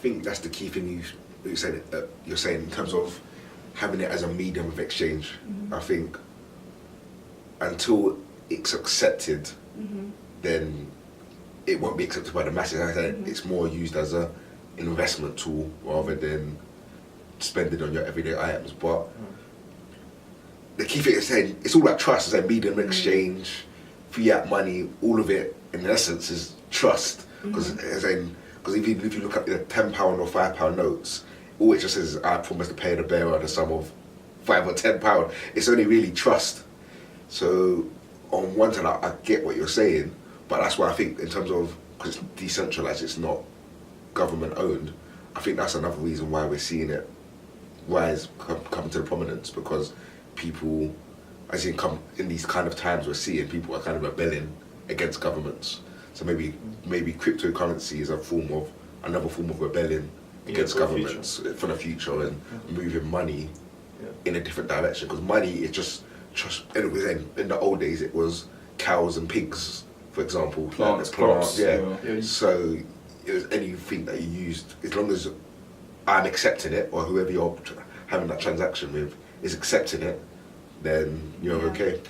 think that's the key thing you're saying in terms of having it as a medium of exchange. I think until it's accepted, then it won't be accepted by the masses. I think it's more used as an investment tool rather than spending on your everyday items. But the key thing is saying it's all about trust. It's like medium of exchange, fiat money, all of it in essence is trust. Because if you look at the £10 or £5 notes, all it just says is I promise to pay the bearer the sum of £5 or £10. It's only really trust. So on one hand, I get what you're saying, but that's why I think in terms of, because it's decentralized, it's not government owned, I think that's another reason why we're seeing it rise, come to the prominence, because people, as in these kind of times we're seeing, people are kind of rebelling against governments. So maybe cryptocurrency is another form of rebellion against governments for the future and moving money in a different direction. Because money is just in the old days it was cows and pigs, for example, plants. So it was anything that you used, as long as I'm accepting it, or whoever you're having that transaction with is accepting it, then you're okay.